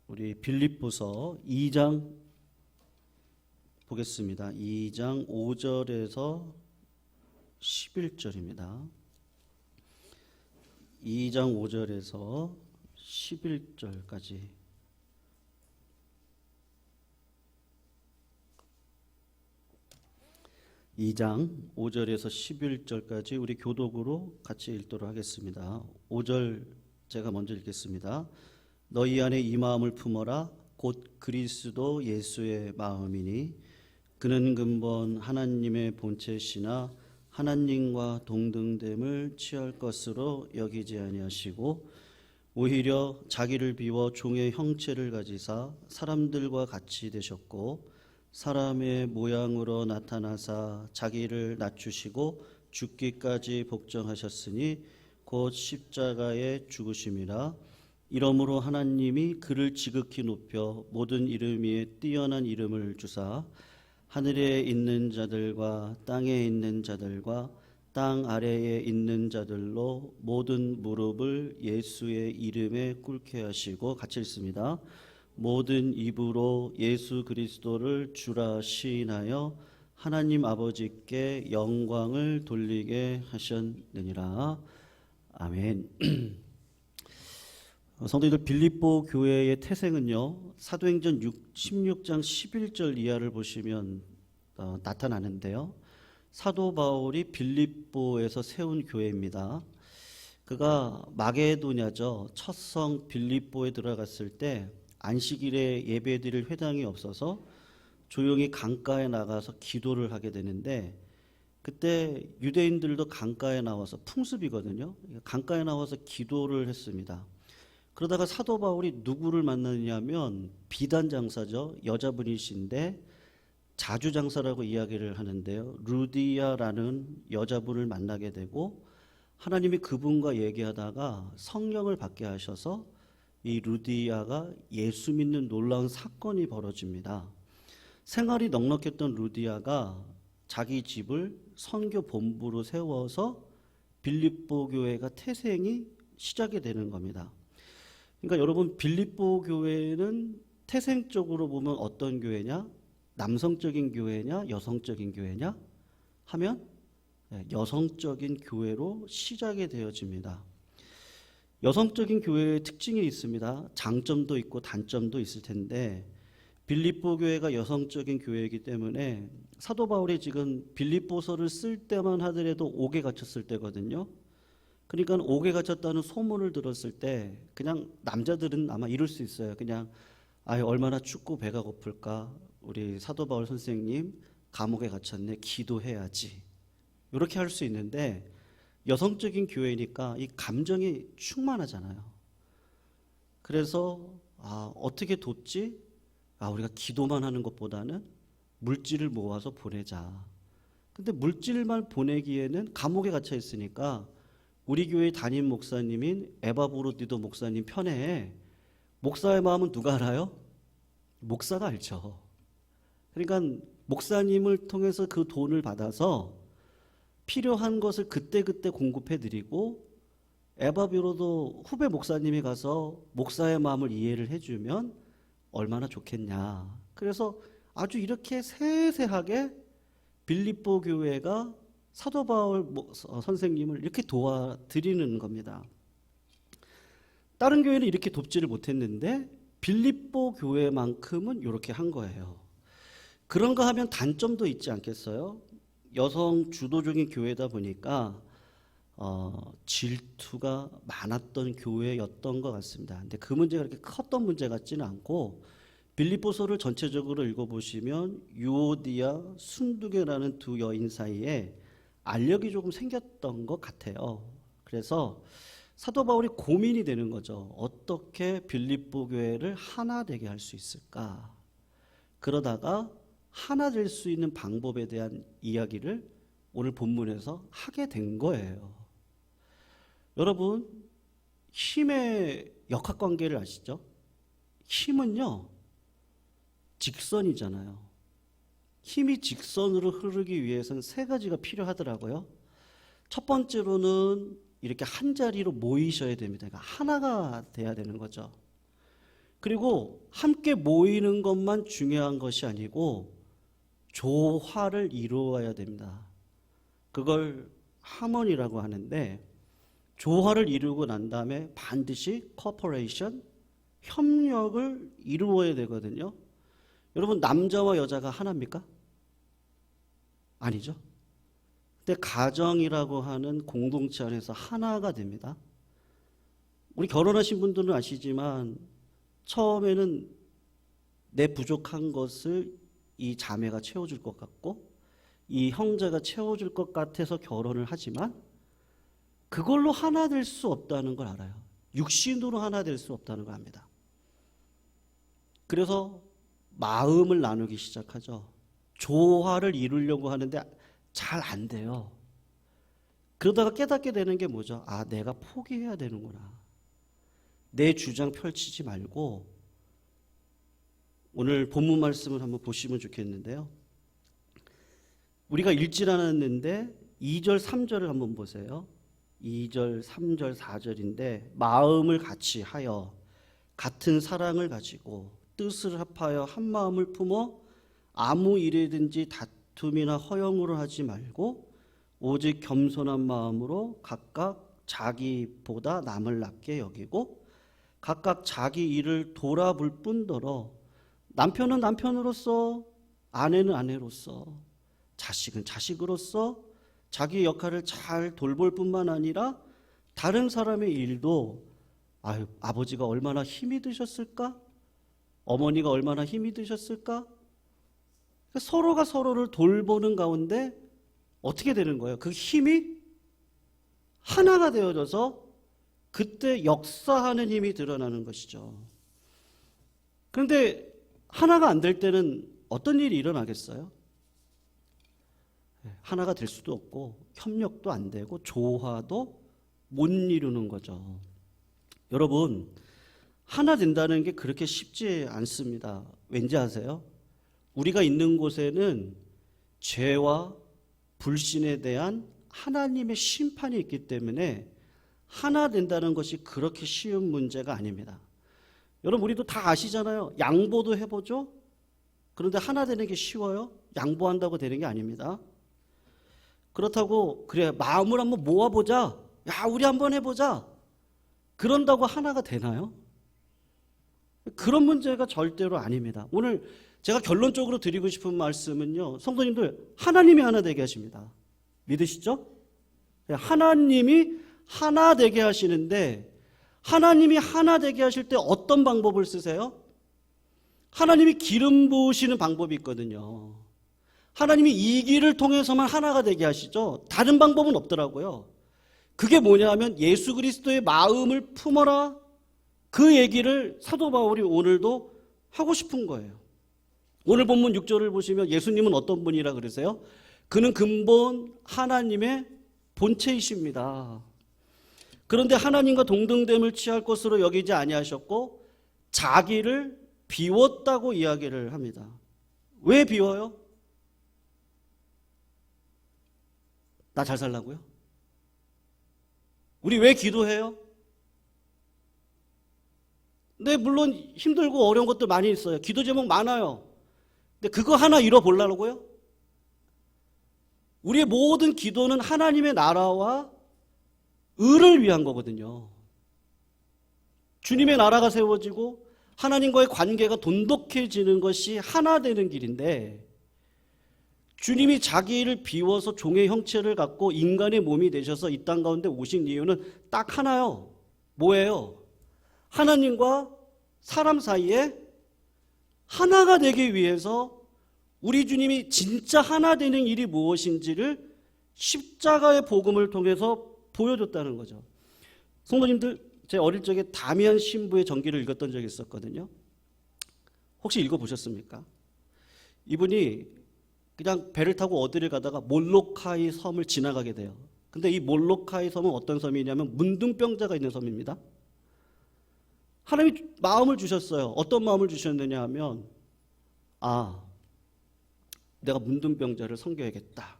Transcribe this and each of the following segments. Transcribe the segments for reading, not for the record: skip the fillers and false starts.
우리 빌립보서 2장 보겠습니다. 2장 5절에서 11절입니다. 2장 5절에서 11절까지. 이 장 5절에서 11절까지 우리 교독으로 같이 읽도록 하겠습니다. 5절 제가 먼저 읽겠습니다. 너희 안에 이 마음을 품어라. 곧 그리스도 예수의 마음이니 그는 근본 하나님의 본체시나 하나님과 동등됨을 취할 것으로 여기지 아니하시고 오히려 자기를 비워 종의 형체를 가지사 사람들과 같이 되셨고 사람의 모양으로 나타나사 자기를 낮추시고 죽기까지 복종하셨으니 곧 십자가의 죽으심이라. 이러므로 하나님이 그를 지극히 높여 모든 이름 위에 뛰어난 이름을 주사 하늘에 있는 자들과 땅에 있는 자들과 땅 아래에 있는 자들로 모든 무릎을 예수의 이름에 꿇게 하시고, 같이 읽습니다. 모든 입으로 예수 그리스도를 주라 시인하여 하나님 아버지께 영광을 돌리게 하셨느니라. 아멘. 성도님들, 빌립보 교회의 태생은요, 사도행전 16장 11절 이하를 보시면 나타나는데요, 사도 바울이 빌립보에서 세운 교회입니다. 그가 마게도냐죠, 첫 성 빌립보에 들어갔을 때 안식일에 예배드릴 회당이 없어서 조용히 강가에 나가서 기도를 하게 되는데, 그때 유대인들도 강가에 나와서, 풍습이거든요, 강가에 나와서 기도를 했습니다. 그러다가 사도 바울이 누구를 만나느냐면 비단 장사죠, 여자분이신데 자주 장사라고 이야기를 하는데요, 루디아라는 여자분을 만나게 되고 하나님이 그분과 얘기하다가 성령을 받게 하셔서 이 루디아가 예수 믿는 놀라운 사건이 벌어집니다. 생활이 넉넉했던 루디아가 자기 집을 선교 본부로 세워서 빌립보 교회가 태생이 시작이 되는 겁니다. 그러니까 여러분, 빌립보 교회는 태생적으로 보면 어떤 교회냐? 남성적인 교회냐? 여성적인 교회냐? 하면 여성적인 교회로 시작이 되어집니다. 여성적인 교회의 특징이 있습니다. 장점도 있고 단점도 있을 텐데, 빌립보 교회가 여성적인 교회이기 때문에 사도 바울이 지금 빌립보서를 쓸 때만 하더라도 옥에 갇혔을 때거든요. 그러니까 옥에 갇혔다는 소문을 들었을 때 그냥 남자들은 아마 이럴 수 있어요. 그냥 얼마나 춥고 배가 고플까, 우리 사도 바울 선생님 감옥에 갇혔네, 기도해야지, 이렇게 할 수 있는데, 여성적인 교회니까 이 감정이 충만하잖아요. 그래서 어떻게 돕지? 우리가 기도만 하는 것보다는 물질을 모아서 보내자. 근데 물질만 보내기에는 감옥에 갇혀 있으니까 우리 교회 담임 목사님인 에바브로디도 목사님 편에, 목사의 마음은 누가 알아요? 목사가 알죠. 그러니까 목사님을 통해서 그 돈을 받아서 필요한 것을 그때그때 공급해 드리고, 에바브로도 후배 목사님이 가서 목사의 마음을 이해를 해주면 얼마나 좋겠냐. 그래서 아주 이렇게 세세하게 빌립보 교회가 사도 바울 선생님을 이렇게 도와드리는 겁니다. 다른 교회는 이렇게 돕지를 못했는데 빌립보 교회만큼은 이렇게 한 거예요. 그런가 하면 단점도 있지 않겠어요? 여성 주도적인 교회다 보니까 질투가 많았던 교회였던 것 같습니다. 근데 그 문제가 그렇게 컸던 문제 같지는 않고, 빌립보서를 전체적으로 읽어보시면 유오디아, 순두계라는 두 여인 사이에 알력이 조금 생겼던 것 같아요. 그래서 사도 바울이 고민이 되는 거죠. 어떻게 빌립보 교회를 하나 되게 할 수 있을까? 그러다가 하나 될 수 있는 방법에 대한 이야기를 오늘 본문에서 하게 된 거예요. 여러분, 힘의 역학관계를 아시죠? 힘은요, 직선이잖아요. 힘이 직선으로 흐르기 위해서는 세 가지가 필요하더라고요. 첫 번째로는 이렇게 한 자리로 모이셔야 됩니다. 그러니까 하나가 돼야 되는 거죠. 그리고 함께 모이는 것만 중요한 것이 아니고 조화를 이루어야 됩니다. 그걸 하모니라고 하는데, 조화를 이루고 난 다음에 반드시 코퍼레이션, 협력을 이루어야 되거든요. 여러분, 남자와 여자가 하나입니까? 아니죠. 근데 가정이라고 하는 공동체 안에서 하나가 됩니다. 우리 결혼하신 분들은 아시지만 처음에는 내 부족한 것을 이 자매가 채워줄 것 같고 이 형제가 채워줄 것 같아서 결혼을 하지만 그걸로 하나 될 수 없다는 걸 알아요. 육신으로 하나 될 수 없다는 걸 압니다. 그래서 마음을 나누기 시작하죠. 조화를 이루려고 하는데 잘 안 돼요. 그러다가 깨닫게 되는 게 뭐죠? 아, 내가 포기해야 되는구나. 내 주장 펼치지 말고, 오늘 본문 말씀을 한번 보시면 좋겠는데요. 우리가 읽질 않았는데 2절 3절을 한번 보세요. 2절 3절 4절인데, 마음을 같이 하여 같은 사랑을 가지고 뜻을 합하여 한 마음을 품어 아무 일이든지 다툼이나 허영으로 하지 말고 오직 겸손한 마음으로 각각 자기보다 남을 낮게 여기고 각각 자기 일을 돌아볼 뿐더러 남편은 남편으로서, 아내는 아내로서, 자식은 자식으로서 자기 역할을 잘 돌볼 뿐만 아니라 다른 사람의 일도, 아버지가 얼마나 힘이 드셨을까? 어머니가 얼마나 힘이 드셨을까? 서로가 서로를 돌보는 가운데 어떻게 되는 거예요? 그 힘이 하나가 되어져서 그때 역사하는 힘이 드러나는 것이죠. 그런데 하나가 안 될 때는 어떤 일이 일어나겠어요? 하나가 될 수도 없고 협력도 안 되고 조화도 못 이루는 거죠. 여러분, 하나 된다는 게 그렇게 쉽지 않습니다. 왠지 아세요? 우리가 있는 곳에는 죄와 불신에 대한 하나님의 심판이 있기 때문에 하나 된다는 것이 그렇게 쉬운 문제가 아닙니다. 여러분, 우리도 다 아시잖아요. 양보도 해보죠. 그런데 하나 되는 게 쉬워요? 양보한다고 되는 게 아닙니다. 그렇다고 그래, 마음을 한번 모아보자, 야 우리 한번 해보자, 그런다고 하나가 되나요? 그런 문제가 절대로 아닙니다. 오늘 제가 결론적으로 드리고 싶은 말씀은요, 성도님들, 하나님이 하나 되게 하십니다. 믿으시죠? 하나님이 하나 되게 하시는데, 하나님이 하나 되게 하실 때 어떤 방법을 쓰세요? 하나님이 기름 부으시는 방법이 있거든요. 하나님이 이 길을 통해서만 하나가 되게 하시죠. 다른 방법은 없더라고요. 그게 뭐냐 하면 예수 그리스도의 마음을 품어라, 그 얘기를 사도 바울이 오늘도 하고 싶은 거예요. 오늘 본문 6절을 보시면 예수님은 어떤 분이라 그러세요? 그는 근본 하나님의 본체이십니다. 그런데 하나님과 동등됨을 취할 것으로 여기지 아니하셨고 자기를 비웠다고 이야기를 합니다. 왜 비워요? 나 잘 살라고요? 우리 왜 기도해요? 네, 물론 힘들고 어려운 것도 많이 있어요. 기도 제목 많아요. 근데 그거 하나 이뤄보려고요? 우리의 모든 기도는 하나님의 나라와 의를 위한 거거든요. 주님의 나라가 세워지고 하나님과의 관계가 돈독해지는 것이 하나 되는 길인데, 주님이 자기를 비워서 종의 형체를 갖고 인간의 몸이 되셔서 이 땅 가운데 오신 이유는 딱 하나요. 뭐예요? 하나님과 사람 사이에 하나가 되기 위해서 우리 주님이 진짜 하나 되는 일이 무엇인지를 십자가의 복음을 통해서 보여줬다는 거죠. 성도님들, 제 어릴 적에 다미안 신부의 전기를 읽었던 적이 있었거든요. 혹시 읽어보셨습니까? 이분이 그냥 배를 타고 어디를 가다가 몰로카이 섬을 지나가게 돼요. 근데 이 몰로카이 섬은 어떤 섬이냐면 문둥병자가 있는 섬입니다. 하나님이 마음을 주셨어요. 어떤 마음을 주셨느냐 하면, 내가 문둥병자를 섬겨야겠다,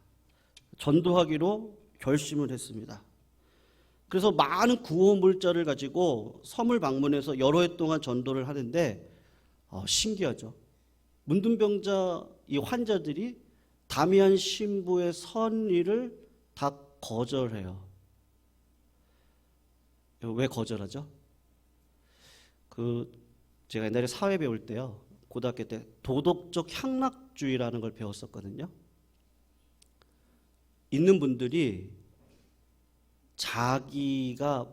전도하기로 결심을 했습니다. 그래서 많은 구호 물자를 가지고 섬을 방문해서 여러 해 동안 전도를 하는데 신기하죠. 문둥병자 이 환자들이 다미안 신부의 선의를 다 거절해요. 왜 거절하죠? 제가 옛날에 사회 배울 때요, 고등학교 때 도덕적 향락주의라는 걸 배웠었거든요. 있는 분들이 자기가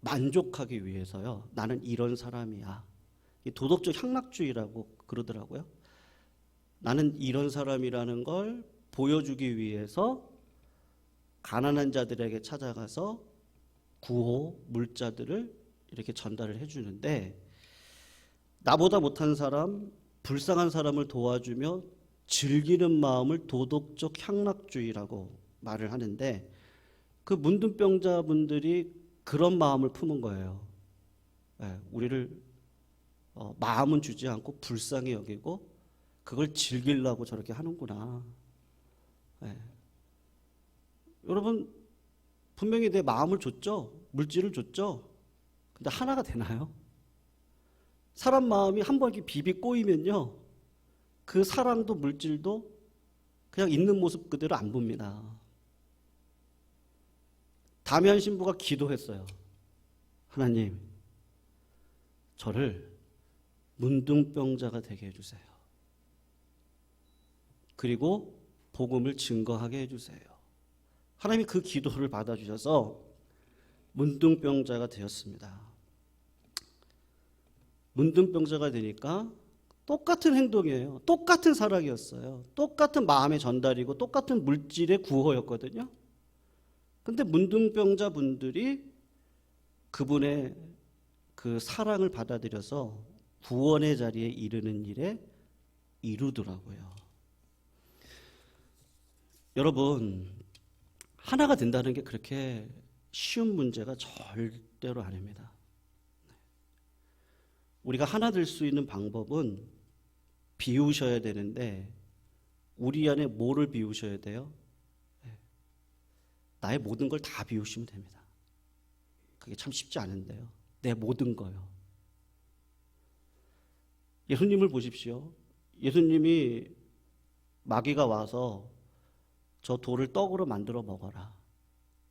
만족하기 위해서요, 나는 이런 사람이야. 이 도덕적 향락주의라고 그러더라고요. 나는 이런 사람이라는 걸 보여주기 위해서 가난한 자들에게 찾아가서 구호, 물자들을 이렇게 전달을 해주는데, 나보다 못한 사람, 불쌍한 사람을 도와주며 즐기는 마음을 도덕적 향락주의라고 말을 하는데, 그 문둥병자분들이 그런 마음을 품은 거예요. 우리를 마음은 주지 않고 불쌍히 여기고 그걸 즐기려고 저렇게 하는구나. 여러분, 분명히 내 마음을 줬죠. 물질을 줬죠. 근데 하나가 되나요? 사람 마음이 한번 이렇게 비비 꼬이면요, 그 사랑도 물질도 그냥 있는 모습 그대로 안 봅니다. 다미안 신부가 기도했어요. 하나님, 저를 문둥병자가 되게 해주세요. 그리고 복음을 증거하게 해주세요. 하나님이 그 기도를 받아주셔서 문둥병자가 되었습니다. 문둥병자가 되니까 똑같은 행동이에요. 똑같은 사랑이었어요. 똑같은 마음의 전달이고 똑같은 물질의 구호였거든요. 근데 문둥병자 분들이 그분의 그 사랑을 받아들여서 구원의 자리에 이르는 일에 이루더라고요. 여러분, 하나가 된다는 게 그렇게 쉬운 문제가 절대로 아닙니다. 우리가 하나 될 수 있는 방법은 비우셔야 되는데, 우리 안에 뭐를 비우셔야 돼요? 나의 모든 걸 다 비우시면 됩니다. 그게 참 쉽지 않은데요. 내 모든 거요. 예수님을 보십시오. 예수님이 마귀가 와서 저 돌을 떡으로 만들어 먹어라,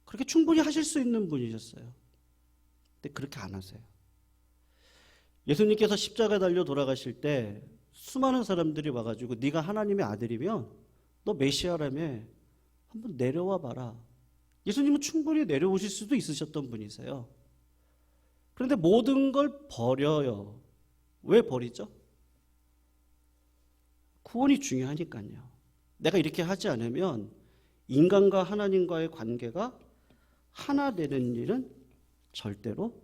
그렇게 충분히 하실 수 있는 분이셨어요. 근데 그렇게 안 하세요. 예수님께서 십자가에 달려 돌아가실 때 수많은 사람들이 와가지고 네가 하나님의 아들이면 너 메시아라며 한번 내려와 봐라. 예수님은 충분히 내려오실 수도 있으셨던 분이세요. 그런데 모든 걸 버려요. 왜 버리죠? 구원이 중요하니까요. 내가 이렇게 하지 않으면 인간과 하나님과의 관계가 하나 되는 일은 절대로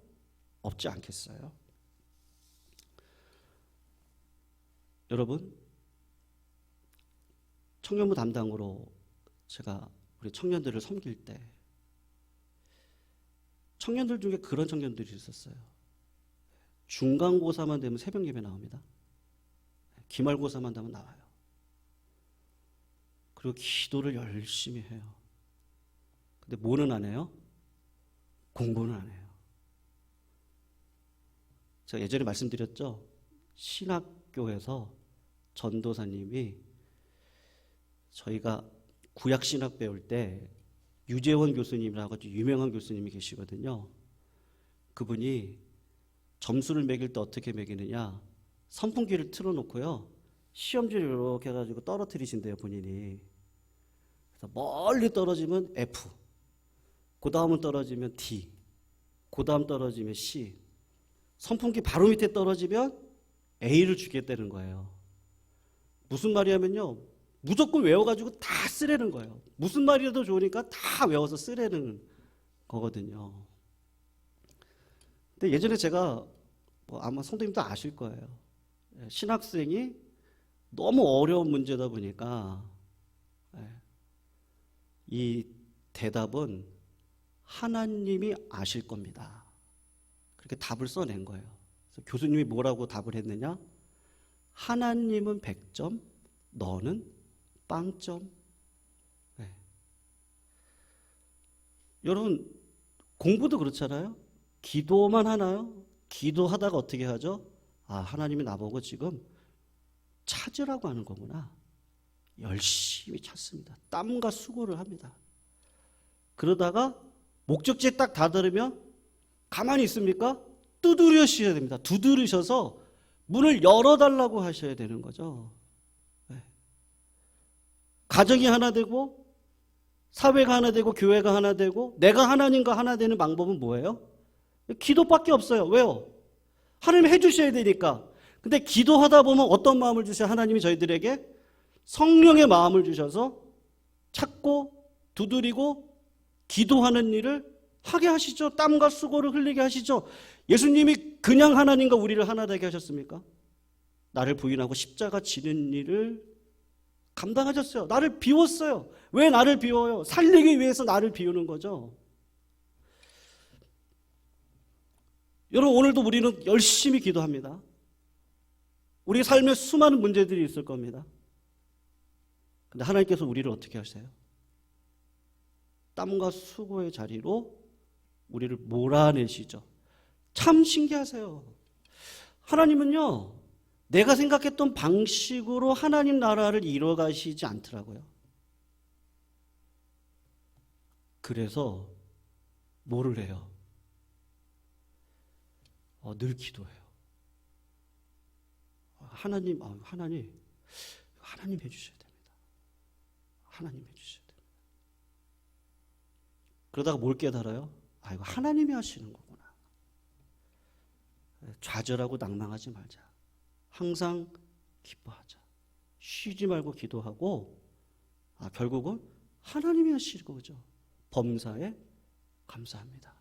없지 않겠어요? 여러분, 청년부 담당으로 제가 우리 청년들을 섬길 때 청년들 중에 그런 청년들이 있었어요. 중간고사만 되면 새벽 예배 나옵니다. 기말고사만 되면 나와요. 그리고 기도를 열심히 해요. 근데 뭐는 안 해요? 공부는 안 해요. 제가 예전에 말씀드렸죠? 신학교에서 전도사님이 저희가 구약신학 배울 때 유재원 교수님이라고 아주 유명한 교수님이 계시거든요. 그분이 점수를 매길 때 어떻게 매기느냐, 선풍기를 틀어놓고요, 시험지를 이렇게 해가지고 떨어뜨리신대요, 본인이. 그래서 멀리 떨어지면 F, 그 다음은 떨어지면 D, 그 다음 떨어지면 C, 선풍기 바로 밑에 떨어지면 A를 주겠다는 거예요. 무슨 말이냐면요, 무조건 외워가지고 다 쓰라는 거예요. 무슨 말이라도 좋으니까 다 외워서 쓰라는 거거든요. 근데 예전에 제가 아마 성도님도 아실 거예요. 신학생이 너무 어려운 문제다 보니까 이 대답은 하나님이 아실 겁니다. 그렇게 답을 써낸 거예요. 그래서 교수님이 뭐라고 답을 했느냐? 하나님은 100점, 너는 빵점. 여러분, 공부도 그렇잖아요. 기도만 하나요? 기도하다가 어떻게 하죠? 아, 하나님이 나보고 지금 찾으라고 하는 거구나. 열심히 찾습니다. 땀과 수고를 합니다. 그러다가 목적지에 딱 다다르면 가만히 있습니까? 두드리셔야 됩니다. 두드리셔서 문을 열어달라고 하셔야 되는 거죠. 네. 가정이 하나 되고 사회가 하나 되고 교회가 하나 되고 내가 하나님과 하나 되는 방법은 뭐예요? 기도밖에 없어요. 왜요? 하나님이 해주셔야 되니까. 근데 기도하다 보면 어떤 마음을 주셔요? 하나님이 저희들에게 성령의 마음을 주셔서 찾고 두드리고 기도하는 일을 하게 하시죠. 땀과 수고를 흘리게 하시죠. 예수님이 그냥 하나님과 우리를 하나 되게 하셨습니까? 나를 부인하고 십자가 지는 일을 감당하셨어요. 나를 비웠어요. 왜 나를 비워요? 살리기 위해서 나를 비우는 거죠. 여러분, 오늘도 우리는 열심히 기도합니다. 우리 삶에 수많은 문제들이 있을 겁니다. 근데 하나님께서 우리를 어떻게 하세요? 땀과 수고의 자리로 우리를 몰아내시죠. 참 신기하세요. 하나님은요, 내가 생각했던 방식으로 하나님 나라를 이뤄가시지 않더라고요. 그래서 뭐를 해요? 늘 기도해요. 하나님 해주셔야 됩니다. 하나님 해주셔야 됩니다. 그러다가 뭘 깨달아요? 이거 하나님이 하시는 거구나. 좌절하고 낭망하지 말자. 항상 기뻐하자. 쉬지 말고 기도하고 결국은 하나님이 하시는 거죠. 범사에 감사합니다.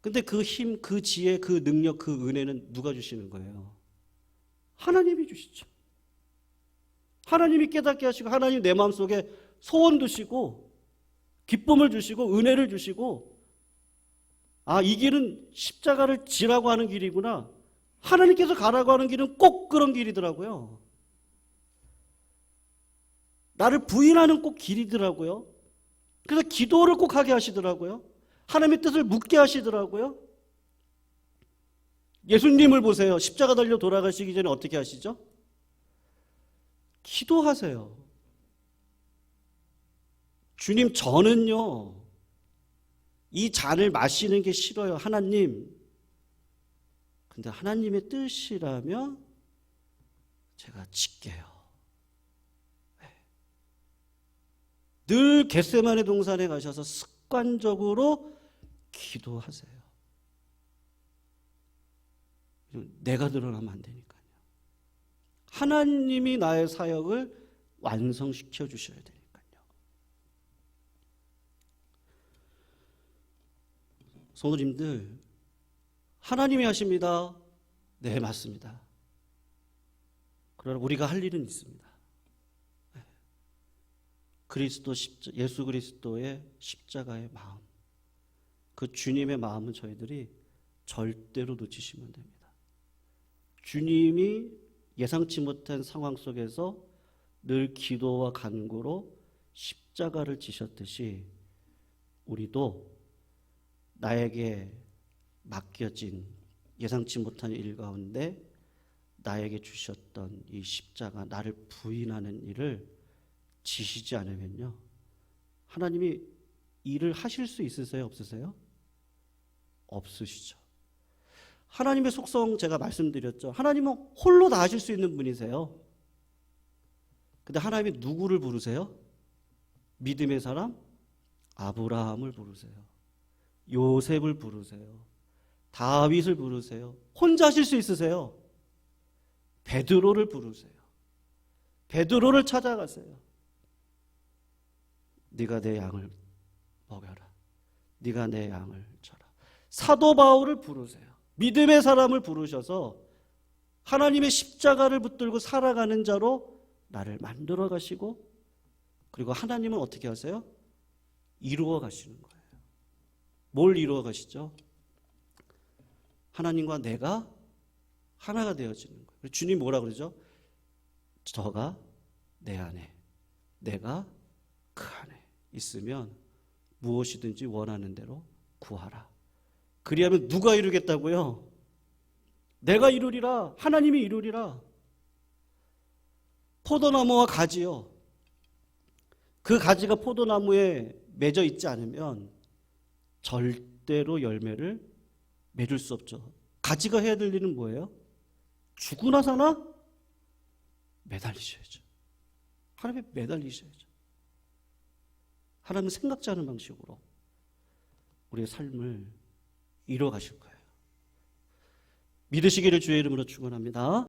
근데 그 힘, 그 지혜, 그 능력, 그 은혜는 누가 주시는 거예요? 하나님이 주시죠. 하나님이 깨닫게 하시고 하나님 내 마음속에 소원 두시고 기쁨을 주시고 은혜를 주시고 이 길은 십자가를 지라고 하는 길이구나. 하나님께서 가라고 하는 길은 꼭 그런 길이더라고요. 나를 부인하는 꼭 길이더라고요. 그래서 기도를 꼭 하게 하시더라고요. 하나님의 뜻을 묻게 하시더라고요. 예수님을 보세요. 십자가 달려 돌아가시기 전에 어떻게 하시죠? 기도하세요. 주님, 저는요, 이 잔을 마시는 게 싫어요. 하나님. 근데 하나님의 뜻이라면 제가 지게요. 네. 늘 겟세마네 동산에 가셔서 습관적으로 기도하세요. 내가 드러나면 안 되니까요. 하나님이 나의 사역을 완성시켜 주셔야 되니까요. 성도님들, 하나님이 하십니다. 네, 맞습니다. 그러나 우리가 할 일은 있습니다. 예수 그리스도의 십자가의 마음, 그 주님의 마음은 저희들이 절대로 놓치시면 됩니다. 주님이 예상치 못한 상황 속에서 늘 기도와 간구로 십자가를 지셨듯이 우리도 나에게 맡겨진 예상치 못한 일 가운데 나에게 주셨던 이 십자가, 나를 부인하는 일을 지시지 않으면요, 하나님이 일을 하실 수 있으세요? 없으세요? 없으시죠. 하나님의 속성 제가 말씀드렸죠. 하나님은 홀로 다 하실 수 있는 분이세요. 근데 하나님이 누구를 부르세요? 믿음의 사람? 아브라함을 부르세요. 요셉을 부르세요. 다윗을 부르세요. 혼자 하실 수 있으세요? 베드로를 부르세요. 베드로를 찾아가세요. 네가 내 양을 먹여라. 네가 내 양을 쳐라. 사도 바울을 부르세요. 믿음의 사람을 부르셔서 하나님의 십자가를 붙들고 살아가는 자로 나를 만들어 가시고, 그리고 하나님은 어떻게 하세요? 이루어 가시는 거예요. 뭘 이루어 가시죠? 하나님과 내가 하나가 되어지는 거예요. 주님 뭐라 그러죠? 저가 내 안에, 내가 그 안에 있으면 무엇이든지 원하는 대로 구하라. 그리하면 누가 이루겠다고요? 내가 이루리라. 하나님이 이루리라. 포도나무와 가지요. 그 가지가 포도나무에 맺어 있지 않으면 절대로 열매를 맺을 수 없죠. 가지가 해야 될 일은 뭐예요? 죽으나 사나 매달리셔야죠. 하나님에 매달리셔야죠. 하나님은 생각지 않은 방식으로 우리의 삶을 이루어 가실 거예요. 믿으시기를 주의 이름으로 축원합니다.